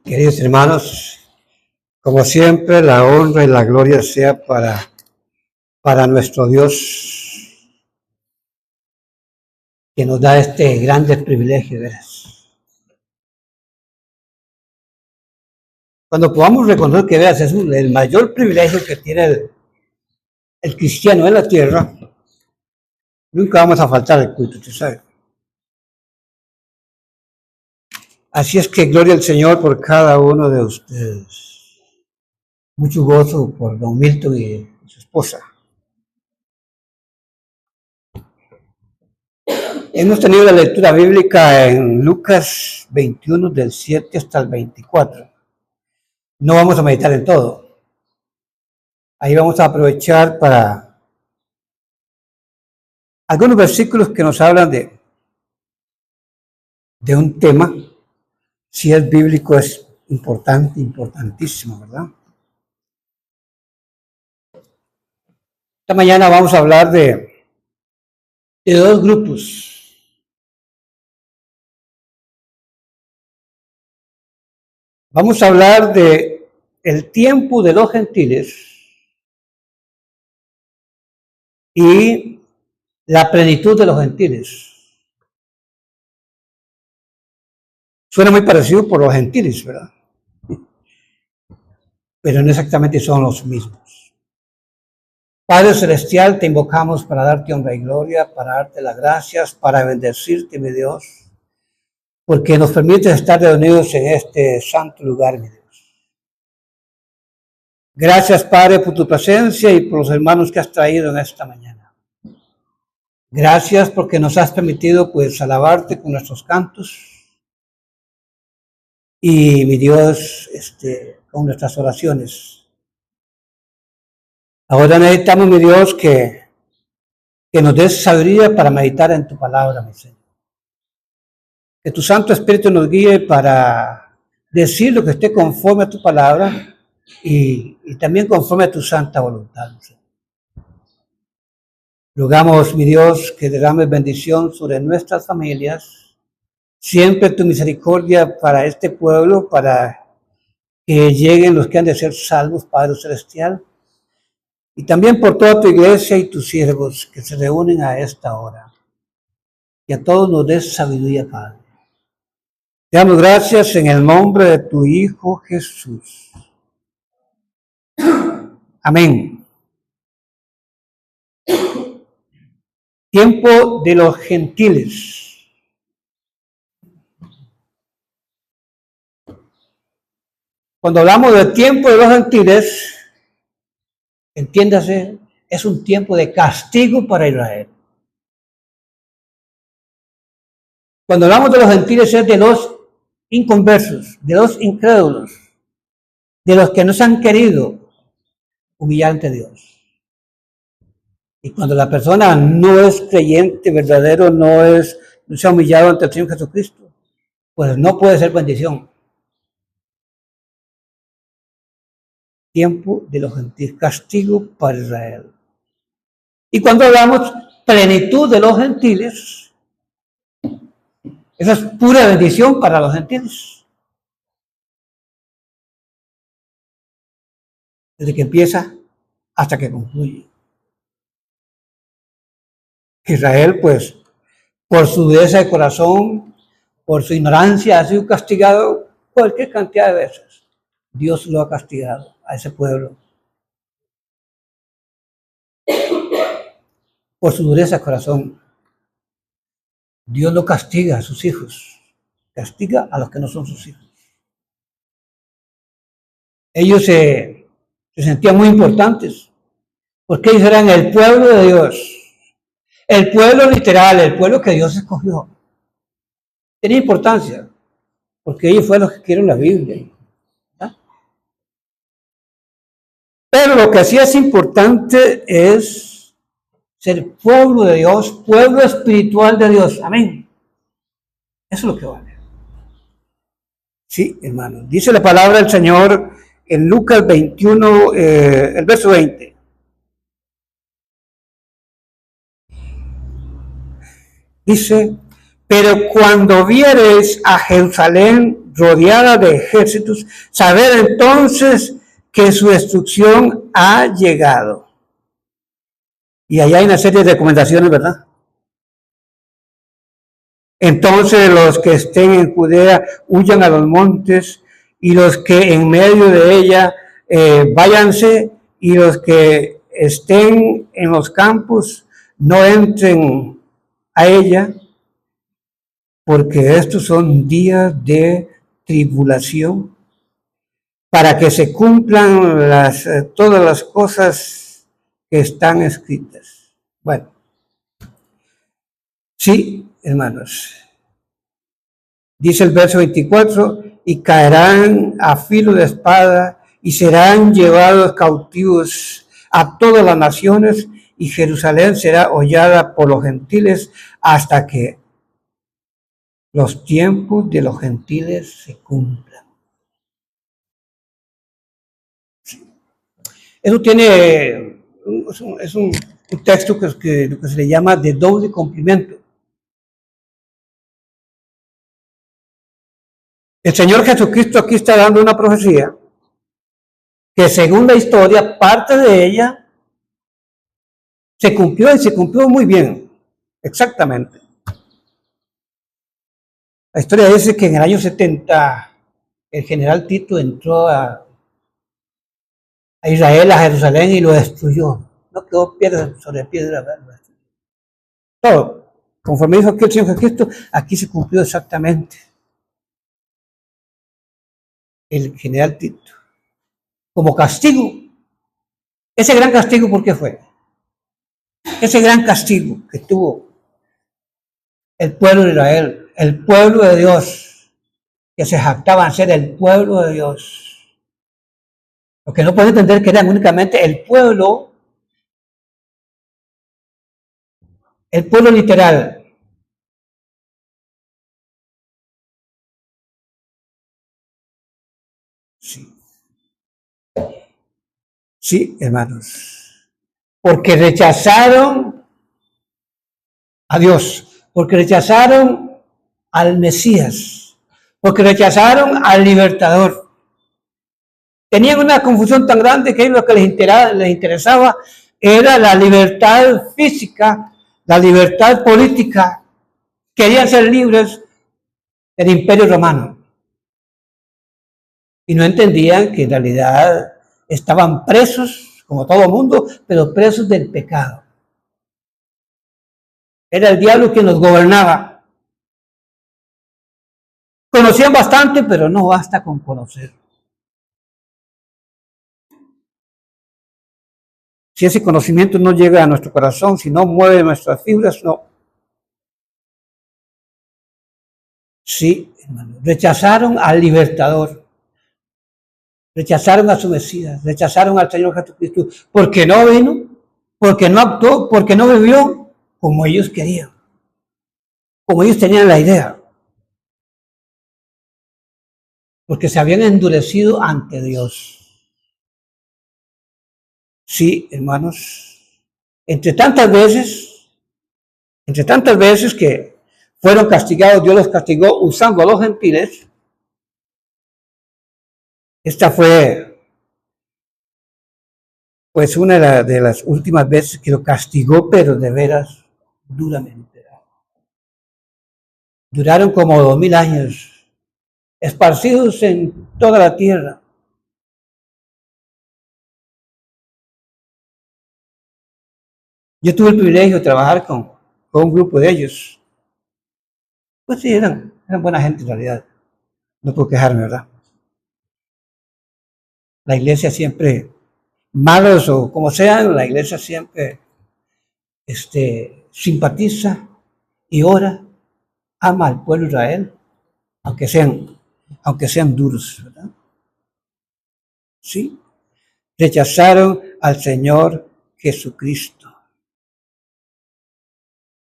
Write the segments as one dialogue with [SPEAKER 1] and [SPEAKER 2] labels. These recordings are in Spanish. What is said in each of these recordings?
[SPEAKER 1] Queridos hermanos, como siempre, la honra y la gloria sea para nuestro Dios, que nos da este grande privilegio, ¿veras? Cuando podamos reconocer que, veas, es el mayor privilegio que tiene el cristiano en la tierra, nunca vamos a faltar al culto, ¿tú sabes? Así es que gloria al Señor por cada uno de ustedes. Mucho gozo por don Milton y su esposa. Hemos tenido la lectura bíblica en Lucas 21, del 7 hasta el 24. No vamos a meditar en todo. Ahí vamos a aprovechar para algunos versículos que nos hablan de un tema. Si es bíblico, es importante, importantísimo, ¿verdad? Esta mañana vamos a hablar de dos grupos. Vamos a hablar de el tiempo de los gentiles y la plenitud de los gentiles. Suena muy parecido por los gentiles, ¿verdad? Pero no exactamente son los mismos. Padre Celestial, te invocamos para darte honra y gloria, para darte las gracias, para bendecirte, mi Dios, porque nos permites estar reunidos en este santo lugar, mi Dios. Gracias, Padre, por tu presencia y por los hermanos que has traído en esta mañana. Gracias porque nos has permitido, pues, alabarte con nuestros cantos y, mi Dios, con nuestras oraciones. Ahora necesitamos, mi Dios, que nos des sabiduría para meditar en tu palabra, mi Señor. Que tu Santo Espíritu nos guíe para decir lo que esté conforme a tu palabra y también conforme a tu santa voluntad, mi Señor. Rogamos, mi Dios, que derrames bendición sobre nuestras familias, siempre tu misericordia para este pueblo, para que lleguen los que han de ser salvos, Padre Celestial, y también por toda tu iglesia y tus siervos que se reúnen a esta hora. Y a todos nos des sabiduría, Padre. Te damos gracias en el nombre de tu Hijo Jesús. Amén. Tiempo de los gentiles. Cuando hablamos del tiempo de los gentiles, entiéndase, es un tiempo de castigo para Israel. Cuando hablamos de los gentiles es de los inconversos, de los incrédulos, de los que no se han querido humillar ante Dios. Y cuando la persona no es creyente verdadero, no se ha humillado ante el Señor Jesucristo, pues no puede ser bendición. Tiempo de los gentiles, castigo para Israel. Y cuando hablamos plenitud de los gentiles, esa es pura bendición para los gentiles. Desde que empieza hasta que concluye. Israel, pues, por su dureza de corazón, por su ignorancia, ha sido castigado cualquier cantidad de veces. Dios lo ha castigado a ese pueblo. Por su dureza de corazón. Dios lo castiga a sus hijos. Castiga a los que no son sus hijos. Ellos se sentían muy importantes, porque ellos eran el pueblo de Dios. El pueblo literal, el pueblo que Dios escogió. Tenía importancia, porque ellos fueron los que escribieron la Biblia. ¿Verdad? Pero lo que sí es importante es ser pueblo de Dios, pueblo espiritual de Dios. Amén. Eso es lo que vale. Sí, hermano. Dice la palabra del Señor en Lucas 21, el verso 20. Dice, pero cuando viereis a Jerusalén rodeada de ejércitos, saber entonces que su destrucción ha llegado. Y allá hay una serie de recomendaciones, ¿verdad? Entonces los que estén en Judea huyan a los montes, y los que en medio de ella váyanse, y los que estén en los campos no entren a ella, porque estos son días de tribulación, para que se cumplan todas las cosas que están escritas. Bueno, sí, hermanos. Dice el verso 24, y caerán a filo de espada y serán llevados cautivos a todas las naciones, y Jerusalén será hollada por los gentiles hasta que los tiempos de los gentiles se cumplan. Eso tiene, es un texto que lo que se le llama de doble cumplimiento. El Señor Jesucristo aquí está dando una profecía que, según la historia, parte de ella se cumplió, y se cumplió muy bien, exactamente. La historia dice que en el año 70 el general Tito entró a Israel, a Jerusalén, y lo destruyó. No quedó piedra sobre piedra. Todo, conforme dijo aquí el Señor Jesucristo, aquí se cumplió exactamente. El general Tito, como castigo. Ese gran castigo, ¿por qué fue? Ese gran castigo que tuvo el pueblo de Israel, el pueblo de Dios, que se jactaban ser el pueblo de Dios. Lo que no puede entender que eran únicamente el pueblo literal. Sí. Sí, hermanos. Porque rechazaron a Dios, porque rechazaron al Mesías, porque rechazaron al libertador. Tenían una confusión tan grande que lo que les interesaba era la libertad física, la libertad política. Querían ser libres del Imperio Romano. Y no entendían que en realidad estaban presos, como todo mundo, pero presos del pecado. Era el diablo quien los gobernaba. Conocían bastante, pero no basta con conocer. Si ese conocimiento no llega a nuestro corazón, si no mueve nuestras fibras, no. Sí, hermano. Rechazaron al libertador. Rechazaron a su Mesías. Rechazaron al Señor Jesucristo. Porque no vino, porque no actuó, porque no vivió como ellos querían. Como ellos tenían la idea. Porque se habían endurecido ante Dios. Sí, hermanos. Entre tantas veces que fueron castigados, Dios los castigó usando a los gentiles. Esta fue, pues, una de las últimas veces que lo castigó, pero de veras duramente. Duraron como 2000 años, esparcidos en toda la tierra. Yo tuve el privilegio de trabajar con un grupo de ellos. Pues sí, eran buena gente en realidad. No puedo quejarme, ¿verdad? La iglesia siempre, malos o como sean, la iglesia siempre simpatiza y ora, ama al pueblo de Israel, aunque sean duros, ¿verdad? Sí, rechazaron al Señor Jesucristo.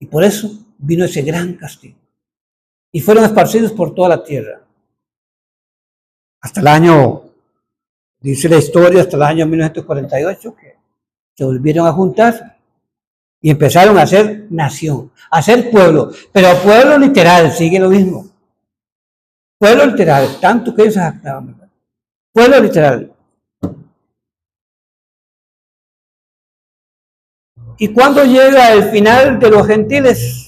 [SPEAKER 1] Y por eso vino ese gran castigo. Y fueron esparcidos por toda la tierra. Hasta el año, dice la historia, hasta el año 1948, que se volvieron a juntar y empezaron a ser nación, a ser pueblo. Pero pueblo literal, sigue lo mismo. Pueblo literal, tanto que ellos se jactaban, ¿verdad? Pueblo literal. ¿Y cuándo llega el final de los gentiles?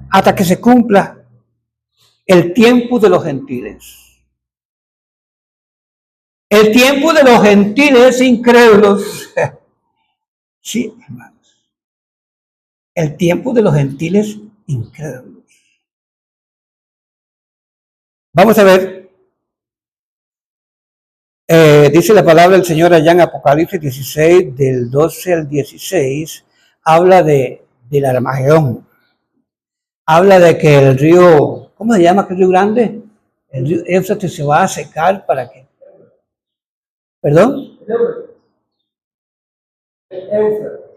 [SPEAKER 1] Hasta que se cumpla el tiempo de los gentiles. El tiempo de los gentiles incrédulos. Sí, hermanos. El tiempo de los gentiles incrédulos. Vamos a ver. Dice la palabra del Señor allá en Apocalipsis 16, del 12 al 16, habla del Armagedón. Habla de que el río, ¿cómo se llama aquel río grande? El río Éufrates se va a secar para que. ¿Perdón?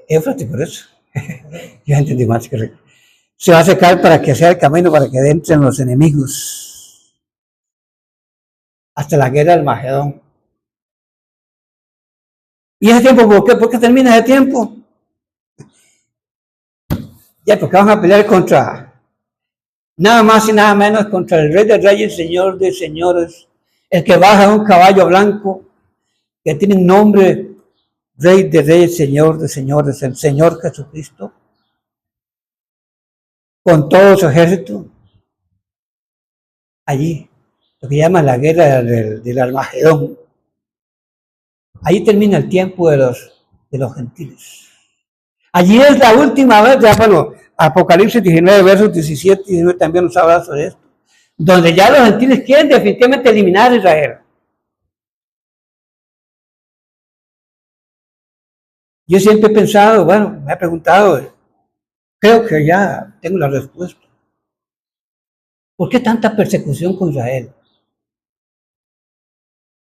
[SPEAKER 1] Éufrates, por eso. Yo entendí más que rico. Se va a secar para que sea el camino para que entren los enemigos. Hasta la guerra del Armagedón. ¿Y ese tiempo por qué? ¿Por qué termina ese tiempo? Ya, porque van a pelear contra nada más y nada menos contra el Rey de Reyes, Señor de Señores, el que baja en un caballo blanco, que tiene un nombre, Rey de Reyes, Señor de Señores, el Señor Jesucristo, con todo su ejército, allí, lo que llaman la guerra del Armagedón. Allí termina el tiempo de los gentiles. Allí es la última vez, ya bueno, Apocalipsis 19, versos 17 y 19 también nos habla sobre esto, donde ya los gentiles quieren definitivamente eliminar a Israel. Yo siempre he pensado, bueno, me he preguntado, creo que ya tengo la respuesta. ¿Por qué tanta persecución con Israel?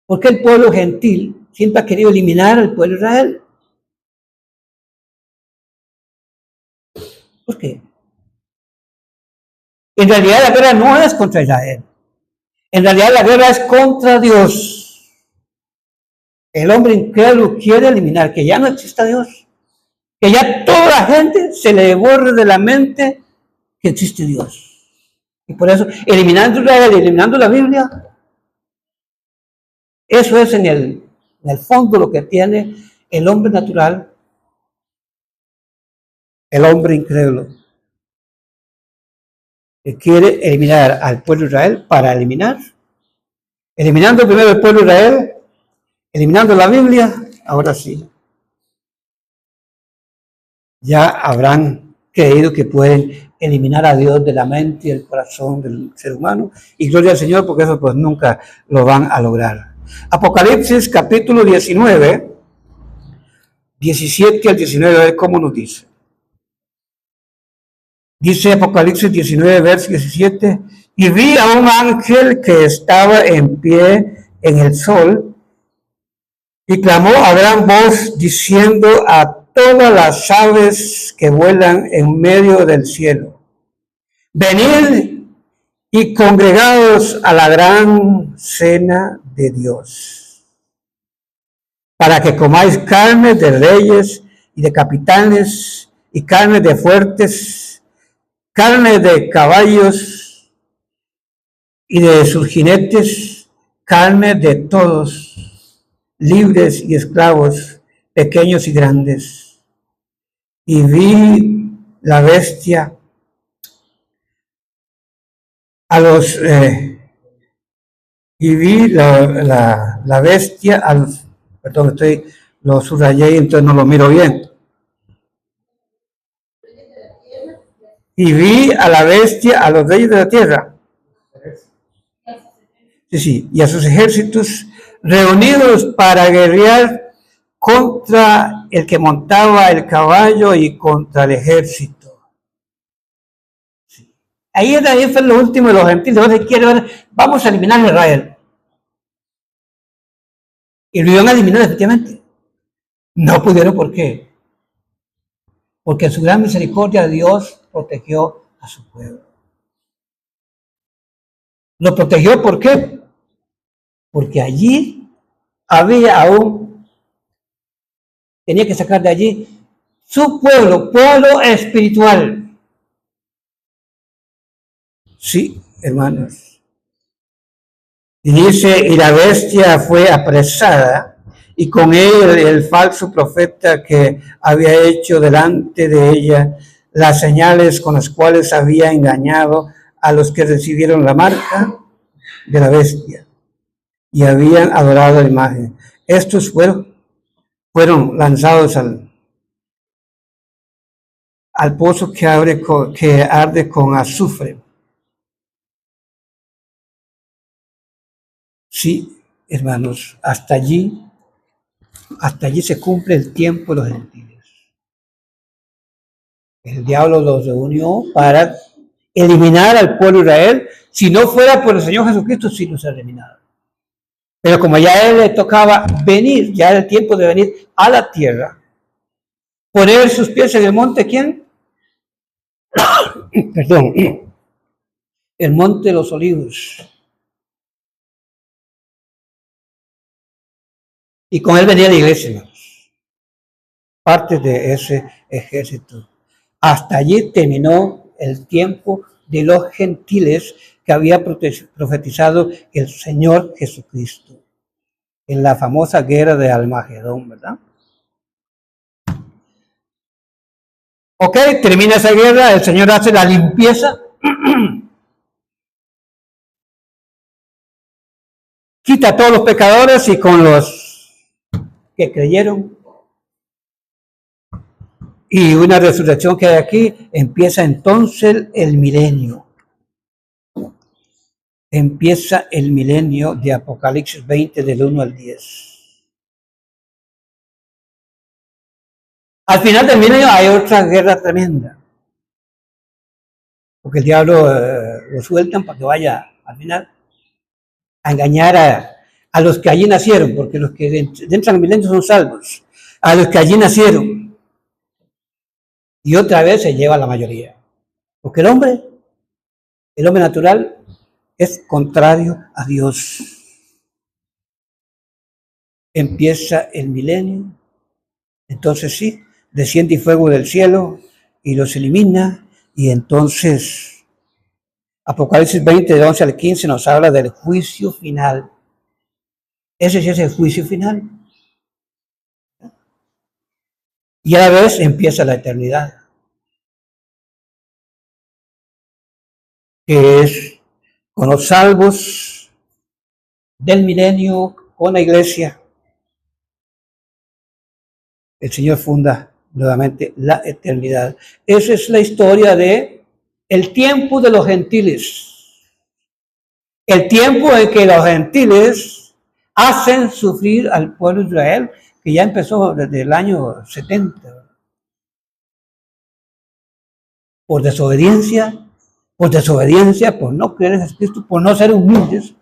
[SPEAKER 1] ¿Por qué el pueblo gentil siempre ha querido eliminar al pueblo de Israel? ¿Por qué? En realidad la guerra no es contra Israel. En realidad la guerra es contra Dios. El hombre incrédulo quiere eliminar, que ya no exista Dios. Que ya toda la gente se le borre de la mente que existe Dios. Y por eso, eliminando Israel, eliminando la Biblia, eso es en el fondo lo que tiene el hombre natural, el hombre incrédulo, que quiere eliminar al pueblo de Israel para eliminar. Eliminando primero el pueblo de Israel, eliminando la Biblia, ahora sí. Ya habrán creído que pueden eliminar a Dios de la mente y el corazón del ser humano. Y gloria al Señor, porque eso pues nunca lo van a lograr. Apocalipsis capítulo 19, 17 al 19, a ver cómo nos dice. Dice Apocalipsis 19, verso 17, y vi a un ángel que estaba en pie en el sol y clamó a gran voz diciendo a todas las aves que vuelan en medio del cielo: venid y congregados a la gran cena de Dios, para que comáis carne de reyes y de capitanes y carne de fuertes, carne de caballos y de sus jinetes, carne de todos, libres y esclavos, pequeños y grandes. Y vi la bestia a los y vi la bestia a los, perdón, lo subrayé y entonces no lo miro bien. Y vi a la bestia, a los reyes de la tierra, sí, y a sus ejércitos reunidos para guerrear contra el que montaba el caballo y contra el ejército. Sí. Ahí fue lo último de los gentiles. Vamos a eliminar a Israel. Y lo iban a eliminar efectivamente. No pudieron, ¿por qué? Porque en su gran misericordia Dios protegió a su pueblo. ¿Lo protegió por qué? Porque allí había tenía que sacar de allí su pueblo espiritual. Sí, hermanos. Y dice, y la bestia fue apresada, y con él el falso profeta que había hecho delante de ella las señales con las cuales había engañado a los que recibieron la marca de la bestia y habían adorado la imagen. Estos fueron lanzados al pozo que arde con azufre. Sí, hermanos, hasta allí se cumple el tiempo de los gentiles. El diablo los reunió para eliminar al pueblo de Israel. Si no fuera por el Señor Jesucristo, sí los eliminaba. Pero como ya a él le tocaba venir, ya era el tiempo de venir a la tierra, poner sus pies en el monte, ¿quién? Perdón, el monte de los olivos. Y con él venía la iglesia, hermanos. Parte de ese ejército. Hasta allí terminó el tiempo de los gentiles que había profetizado el Señor Jesucristo en la famosa guerra de Almagedón, ¿verdad? Ok, termina esa guerra, el Señor hace la limpieza, quita a todos los pecadores y con los que creyeron y una resurrección que hay aquí, empieza entonces el milenio. Empieza el milenio de Apocalipsis 20 del 1 al 10. Al final del milenio hay otra guerra tremenda. Porque el diablo lo sueltan para que vaya al final a engañar a los que allí nacieron, porque los que entran al milenio son salvos, a los que allí nacieron. Y otra vez se lleva la mayoría. Porque el hombre natural, es contrario a Dios. Empieza el milenio, entonces sí, desciende fuego del cielo y los elimina, y entonces Apocalipsis 20, de 11 al 15 nos habla del juicio final. Ese sí es el juicio final. Y a la vez empieza la eternidad, que es con los salvos del milenio, con la iglesia. El Señor funda nuevamente la eternidad. Esa es la historia de el tiempo de los gentiles. El tiempo en que los gentiles hacen sufrir al pueblo de Israel, que ya empezó desde el año 70. Por desobediencia, por no creer en Jesucristo, por no ser humildes,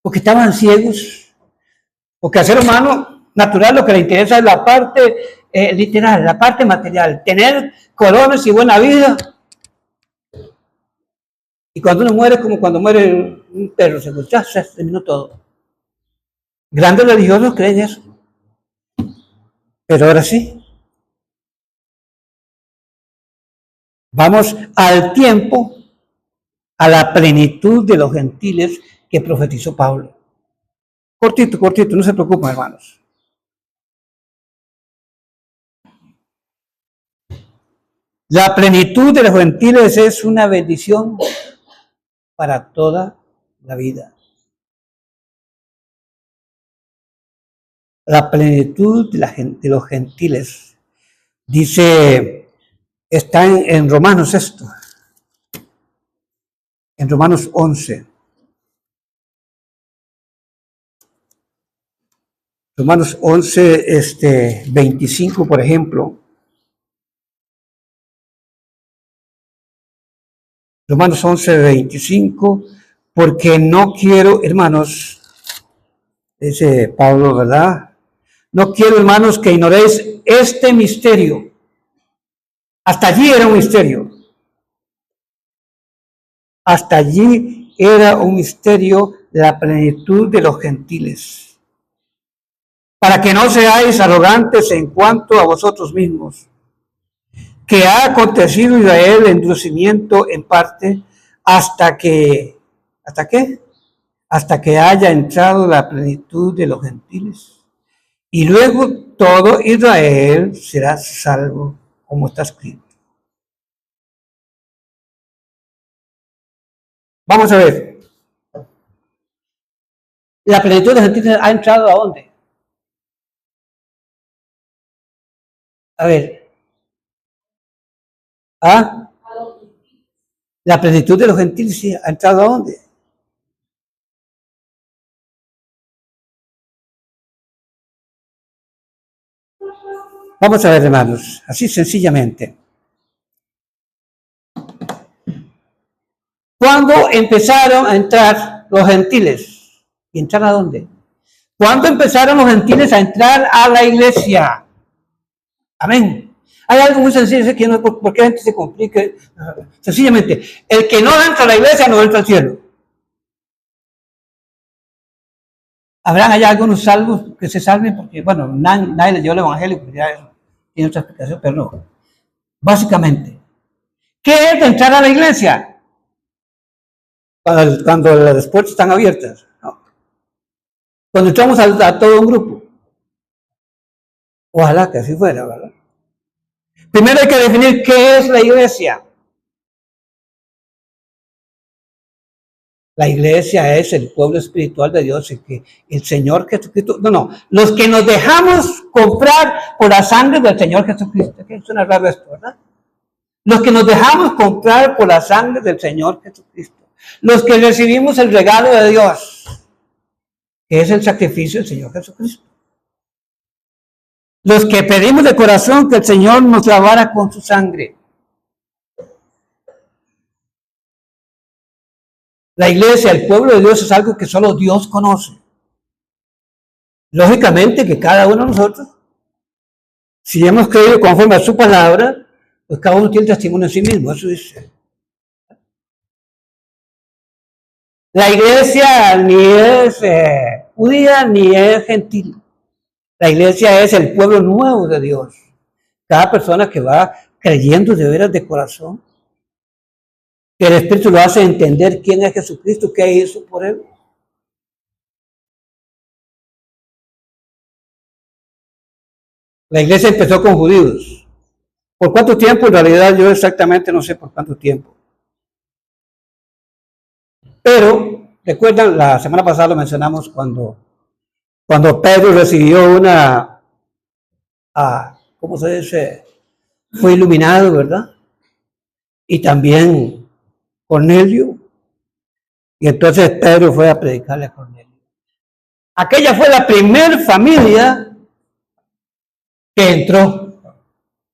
[SPEAKER 1] porque estaban ciegos, porque al ser humano natural lo que le interesa es la parte literal, la parte material, tener colones y buena vida. Y cuando uno muere, como cuando muere un perro, se terminó todo. Grandes religiosos creen eso. Pero ahora sí. Vamos al tiempo, a la plenitud de los gentiles que profetizó Pablo. Cortito, no se preocupen, hermanos. La plenitud de los gentiles es una bendición para toda la vida. La plenitud de los gentiles, dice, está en Romanos esto, en Romanos 11. Romanos 11, 25, por ejemplo. Romanos 11, 25, porque no quiero, hermanos, dice Pablo, ¿verdad? No quiero, hermanos, que ignoréis este misterio. Hasta allí era un misterio. Hasta allí era un misterio la plenitud de los gentiles. Para que no seáis arrogantes en cuanto a vosotros mismos, que ha acontecido Israel endurecimiento en parte, ¿hasta qué? Hasta que haya entrado la plenitud de los gentiles. Y luego todo Israel será salvo, como está escrito. Vamos a ver. La plenitud de los gentiles ha entrado ¿a dónde? A ver. ¿Ah? La plenitud de los gentiles sí, ha entrado ¿a dónde? Vamos a ver, hermanos, así sencillamente. ¿Cuándo empezaron a entrar los gentiles? ¿Y entrar a dónde? ¿Cuándo empezaron los gentiles a entrar a la iglesia? Amén. Hay algo muy sencillo, que no, ¿por qué la gente se complica? Sencillamente, el que no entra a la iglesia no entra al cielo. Habrán allá algunos salvos que se salven porque, bueno, nadie les dio el evangelio, porque ya eso tiene otra explicación, pero no. Básicamente, ¿qué es de entrar a la iglesia? Cuando las puertas están abiertas, ¿no? Cuando entramos a todo un grupo. Ojalá que así fuera, ¿verdad? Primero hay que definir qué es la iglesia. La iglesia es el pueblo espiritual de Dios, el Señor Jesucristo. No, los que nos dejamos comprar por la sangre del Señor Jesucristo. Que suena raro esto, ¿verdad? Los que nos dejamos comprar por la sangre del Señor Jesucristo. Los que recibimos el regalo de Dios, que es el sacrificio del Señor Jesucristo. Los que pedimos de corazón que el Señor nos lavara con su sangre. La iglesia, el pueblo de Dios es algo que solo Dios conoce. Lógicamente que cada uno de nosotros, si hemos creído conforme a su palabra, pues cada uno tiene testimonio en sí mismo, eso dice. La iglesia ni es judía ni es gentil. La iglesia es el pueblo nuevo de Dios. Cada persona que va creyendo de veras de corazón, que el Espíritu lo hace entender quién es Jesucristo, qué hizo por él. La iglesia empezó con judíos. ¿Por cuánto tiempo? En realidad yo exactamente no sé por cuánto tiempo. Pero, recuerdan, la semana pasada lo mencionamos cuando Pedro recibió ¿cómo se dice? Fue iluminado, ¿verdad? Y también Cornelio. Y entonces Pedro fue a predicarle a Cornelio. Aquella fue la primera familia que entró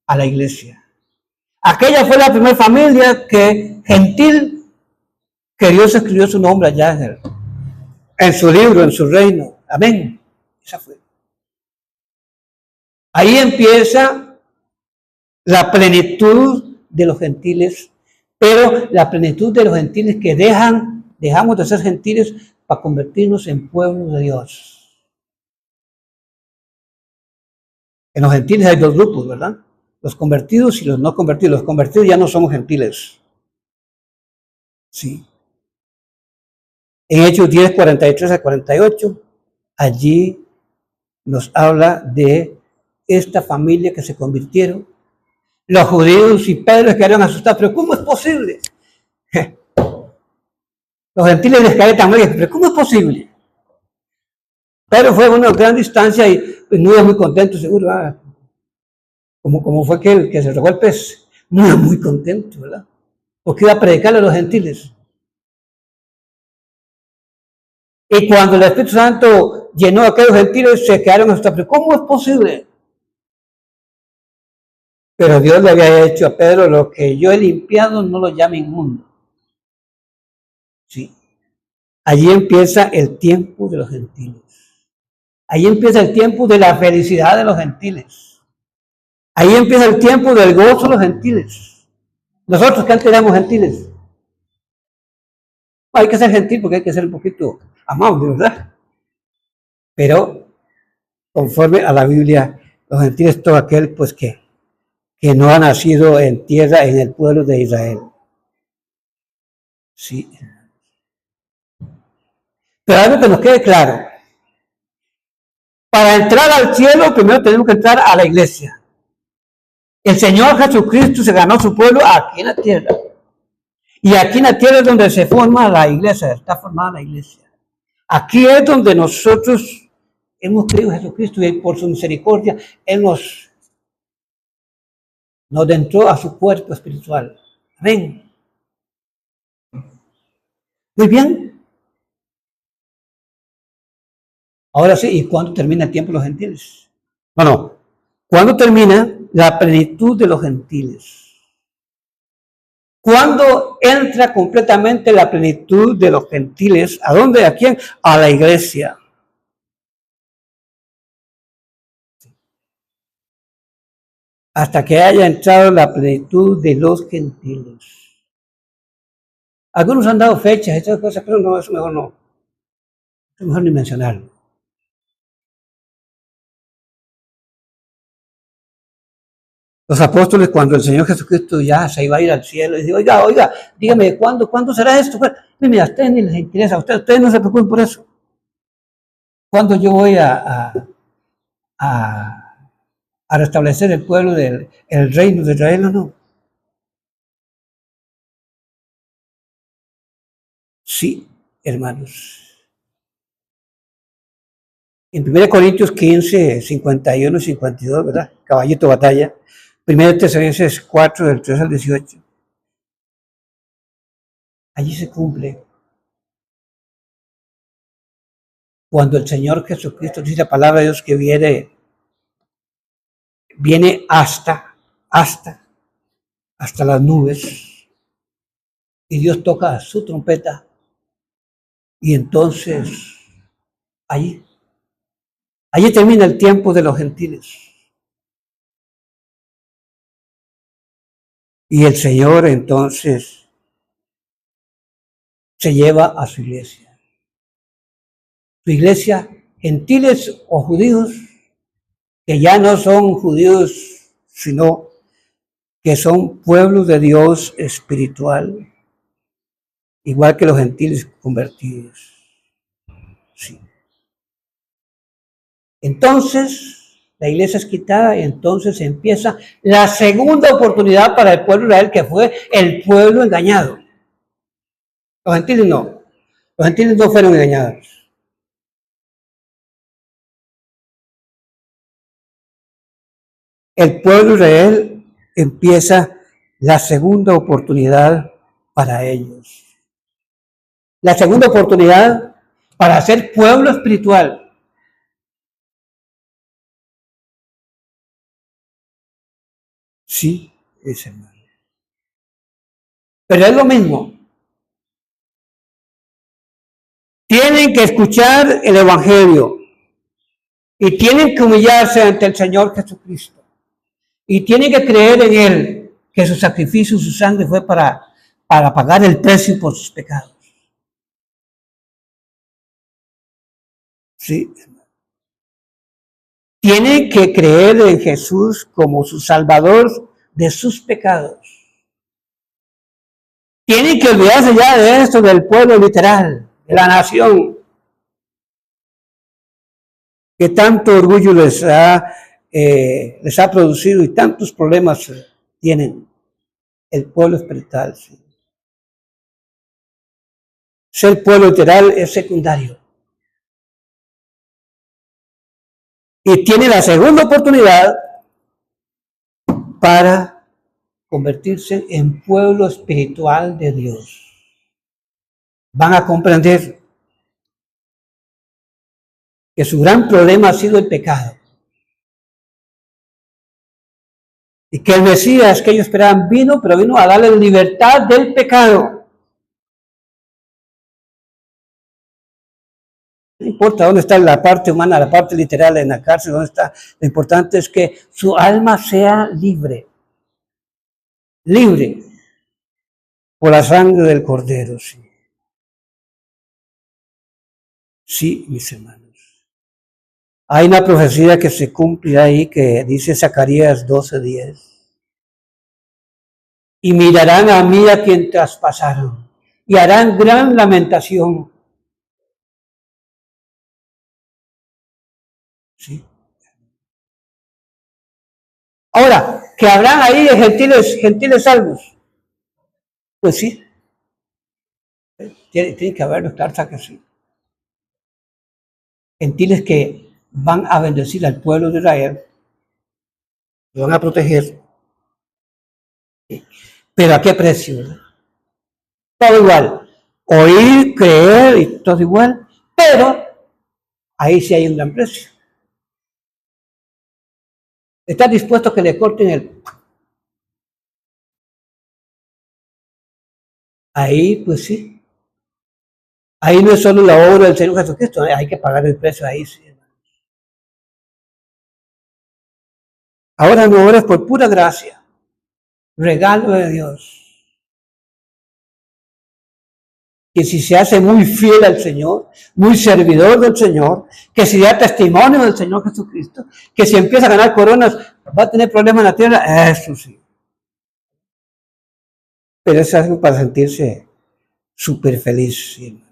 [SPEAKER 1] a la iglesia. Aquella fue la primera familia gentil, que Dios escribió su nombre allá en su libro, en su reino. Amén. Esa fue. Ahí empieza la plenitud de los gentiles, pero la plenitud de los gentiles que dejamos de ser gentiles para convertirnos en pueblo de Dios. En los gentiles hay dos grupos, ¿verdad? Los convertidos y los no convertidos. Los convertidos ya no somos gentiles. Sí. En Hechos 10, 43 a 48, allí nos habla de esta familia que se convirtieron. Los judíos y Pedro quedaron asustados, pero ¿cómo es posible? Los gentiles les caen tan mal, pero ¿cómo es posible? Pedro fue a una gran distancia y pues, no iba muy contento, seguro. Como fue que se robó el pez. No iba muy contento, ¿verdad? Porque iba a predicarle a los gentiles. Y cuando el Espíritu Santo llenó a aquellos gentiles, se quedaron asustados, pero ¿cómo es posible? Pero Dios le había hecho a Pedro: lo que yo he limpiado no lo llame inmundo. Sí. Allí empieza el tiempo de los gentiles. Ahí empieza el tiempo de la felicidad de los gentiles. Ahí empieza el tiempo del gozo de los gentiles. Nosotros que antes éramos gentiles. Hay que ser gentil porque hay que ser un poquito amable, ¿verdad? Pero conforme a la Biblia, los gentiles, todo aquel pues que no ha nacido en tierra, en el pueblo de Israel. Sí. Pero algo que nos quede claro. Para entrar al cielo, primero tenemos que entrar a la iglesia. El Señor Jesucristo se ganó su pueblo aquí en la tierra. Y aquí en la tierra es donde se forma la iglesia, está formada la iglesia. Aquí es donde nosotros hemos creído en Jesucristo y por su misericordia, Él nos entró a su cuerpo espiritual. Amén. Muy bien. Ahora sí, ¿y cuándo termina el tiempo de los gentiles? Bueno, ¿cuándo termina la plenitud de los gentiles? ¿Cuándo entra completamente la plenitud de los gentiles? ¿A dónde? ¿A quién? A la iglesia. Hasta que haya entrado la plenitud de los gentiles. Algunos han dado fechas, estas cosas, pero no, eso mejor no. Es mejor ni mencionarlo. Los apóstoles, cuando el Señor Jesucristo ya se iba a ir al cielo, y dijo, oiga, dígame, ¿cuándo será esto? Pues, mira, a ustedes ni les interesa, a ustedes no se preocupen por eso. ¿Cuándo yo voy a restablecer el pueblo del reino de Israel o no? Sí, hermanos. En 1 Corintios 15, 51 y 52, ¿verdad? Caballito de batalla. 1 Tesalonicenses 4, del 3 al 18. Allí se cumple. Cuando el Señor Jesucristo dice la palabra de Dios que viene hasta las nubes. Y Dios toca su trompeta. Y entonces, allí termina el tiempo de los gentiles. Y el Señor entonces se lleva a su iglesia. Su iglesia, gentiles o judíos, que ya no son judíos, sino que son pueblos de Dios espiritual, igual que los gentiles convertidos. Sí. Entonces, la iglesia es quitada y entonces empieza la segunda oportunidad para el pueblo de Israel, que fue el pueblo engañado. Los gentiles no. Los gentiles no fueron engañados. El pueblo de Israel empieza la segunda oportunidad para ellos. La segunda oportunidad para ser pueblo espiritual. Sí, es hermano. Pero es lo mismo. Tienen que escuchar el Evangelio y tienen que humillarse ante el Señor Jesucristo y tienen que creer en Él, que su sacrificio, su sangre fue para pagar el precio por sus pecados. Sí, hermano. Tienen que creer en Jesús como su Salvador de sus pecados. Tienen que olvidarse ya de esto del pueblo literal, de la nación, que tanto orgullo les ha producido y tantos problemas tienen el pueblo espiritual. ¿Sí? Ser pueblo literal es secundario. Y tiene la segunda oportunidad para convertirse en pueblo espiritual de Dios. Van a comprender que su gran problema ha sido el pecado. Y que el Mesías que ellos esperaban vino, pero vino a darle libertad del pecado. No importa dónde está la parte humana, la parte literal en la cárcel, dónde está. Lo importante es que su alma sea libre. Libre por la sangre del Cordero. Sí, sí, mis hermanos. Hay una profecía que se cumple ahí que dice Zacarías 12:10. Y mirarán a mí a quien traspasaron. y harán gran lamentación. ¿Sí? Ahora, que habrán ahí de gentiles salvos. Pues sí, tiene que haberlo, claro que sí. Gentiles que van a bendecir al pueblo de Israel, lo van a proteger. Pero ¿a qué precio? Todo igual. Oír, creer y todo igual, pero ahí sí hay un gran precio. ¿Estás dispuesto a que le corten el...? Ahí, pues sí. Ahí no es solo la obra del Señor Jesucristo, hay que pagar el precio ahí, sí. Ahora no ores por pura gracia, regalo de Dios. Que si se hace muy fiel al Señor, muy servidor del Señor, que si da testimonio del Señor Jesucristo, que si empieza a ganar coronas, va a tener problemas en la tierra, eso sí. Pero es algo para sentirse súper feliz, sí, hermanos.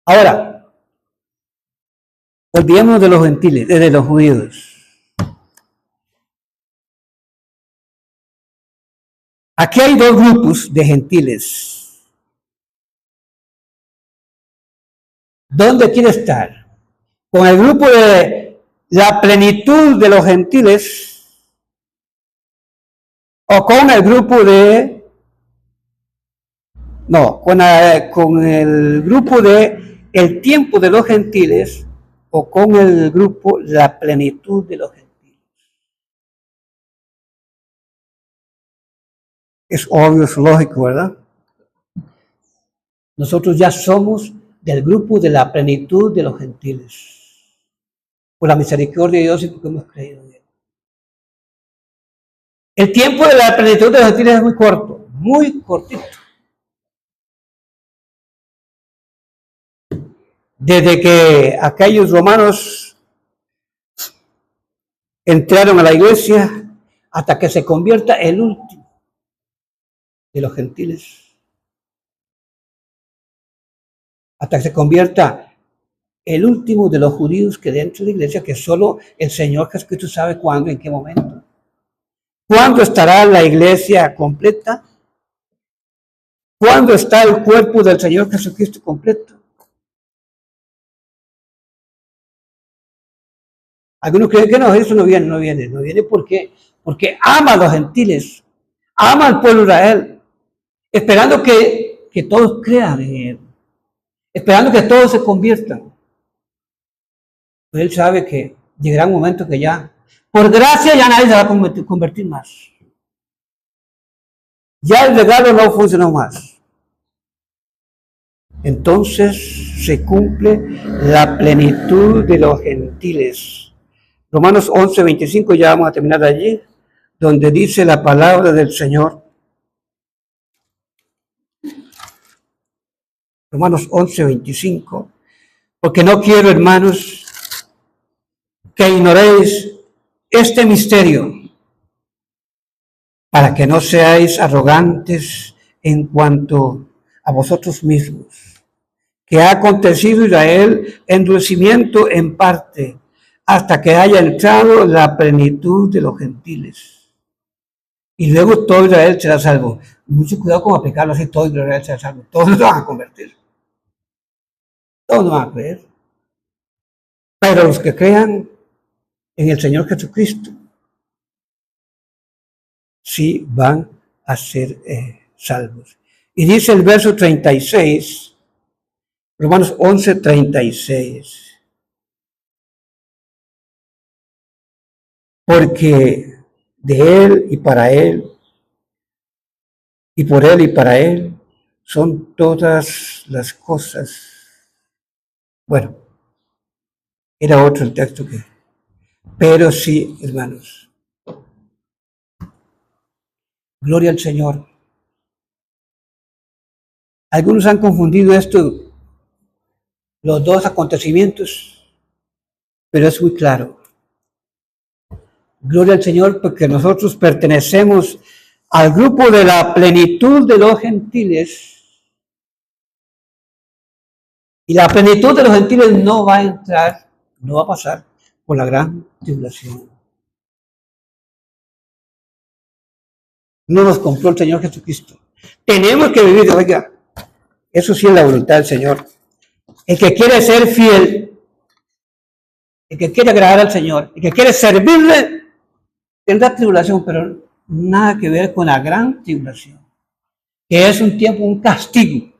[SPEAKER 1] Ahora, olvidemos de los gentiles, de los judíos. Aquí hay dos grupos de gentiles. ¿Dónde quiere estar? ¿Con el grupo de la plenitud de los gentiles o con el grupo de... No, con el grupo de el tiempo de los gentiles o con el grupo la plenitud de los gentiles? Es obvio, es lógico, ¿verdad? Nosotros ya somos del grupo de la plenitud de los gentiles, por la misericordia de Dios y porque hemos creído en Él. El tiempo de la plenitud de los gentiles es muy corto, muy cortito. Desde que aquellos romanos entraron a la iglesia hasta que se convierta el último de los gentiles, hasta que se convierta el último de los judíos que dentro de la iglesia, que solo el Señor Jesucristo sabe cuándo, en qué momento. ¿Cuándo estará la iglesia completa? ¿Cuándo está el cuerpo del Señor Jesucristo completo? Algunos creen que no, eso no viene porque ama a los gentiles, ama al pueblo de Israel, esperando que todos crean en Él, esperando que todos se conviertan. Pero Él sabe que llegará un momento que ya, por gracia, ya nadie se va a convertir más. Ya el regalo no funcionó más. Entonces se cumple la plenitud de los gentiles. Romanos 11:25, ya vamos a terminar allí, donde dice la palabra del Señor. Romanos 11:25. Porque no quiero, hermanos, que ignoréis este misterio, para que no seáis arrogantes en cuanto a vosotros mismos, que ha acontecido Israel endurecimiento en parte, hasta que haya entrado la plenitud de los gentiles. Y luego todo Israel será salvo. Mucho cuidado con aplicarlo así, todo Israel será salvo. Todos se van a convertir. Todos no van a creer. Pero los que crean en el Señor Jesucristo, sí van a ser salvos. Y dice el verso 36, Romanos 11:36. Porque de Él y para Él, y por Él y para Él, son todas las cosas. Bueno, era otro el texto que... Pero sí, hermanos, gloria al Señor. Algunos han confundido esto, los dos acontecimientos, pero es muy claro. Gloria al Señor porque nosotros pertenecemos al grupo de la plenitud de los gentiles. Y la plenitud de los gentiles no va a entrar, no va a pasar por la gran tribulación. No nos compró el Señor Jesucristo. Tenemos que vivir, oiga, eso sí es la voluntad del Señor. El que quiere ser fiel, el que quiere agradar al Señor, el que quiere servirle, tendrá tribulación, pero nada que ver con la gran tribulación, que es un tiempo, un castigo.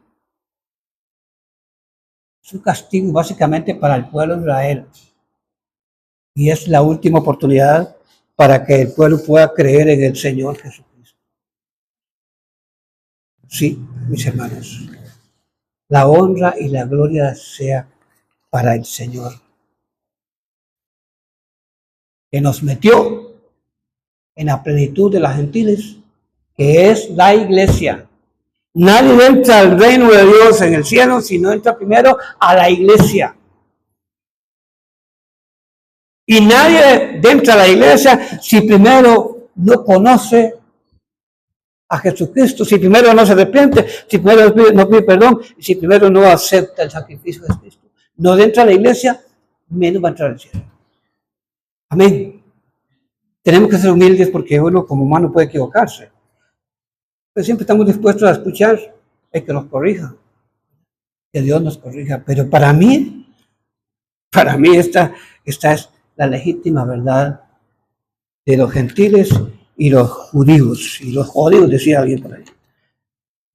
[SPEAKER 1] Es un castigo básicamente para el pueblo de Israel. Y es la última oportunidad para que el pueblo pueda creer en el Señor Jesucristo. Sí, mis hermanos, la honra y la gloria sea para el Señor, que nos metió en la plenitud de las gentiles, que es la iglesia. Nadie entra al reino de Dios en el cielo si no entra primero a la iglesia. Y nadie entra a la iglesia si primero no conoce a Jesucristo, si primero no se arrepiente, si primero no pide perdón, si primero no acepta el sacrificio de Cristo. No entra a la iglesia, menos va a entrar al cielo. Amén. Tenemos que ser humildes porque uno como humano puede equivocarse. Pero siempre estamos dispuestos a escuchar el que nos corrija, que Dios nos corrija. Pero para mí esta es la legítima verdad de los gentiles y los judíos. Y los judíos, decía alguien por ahí.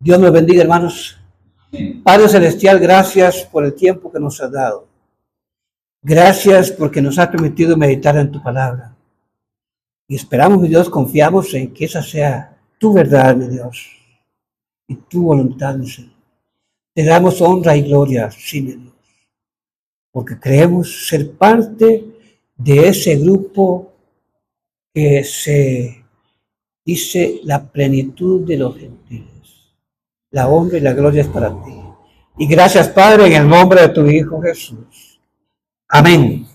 [SPEAKER 1] Dios nos bendiga, hermanos. Padre Celestial, gracias por el tiempo que nos has dado. Gracias porque nos has permitido meditar en tu palabra. Y esperamos, mi Dios, confiamos en que esa sea tu verdad, mi Dios, y tu voluntad, mi Señor. Te damos honra y gloria, sí, mi Dios, porque creemos ser parte de ese grupo que se dice la plenitud de los gentiles. La honra y la gloria es para ti. Y gracias, Padre, en el nombre de tu Hijo Jesús. Amén.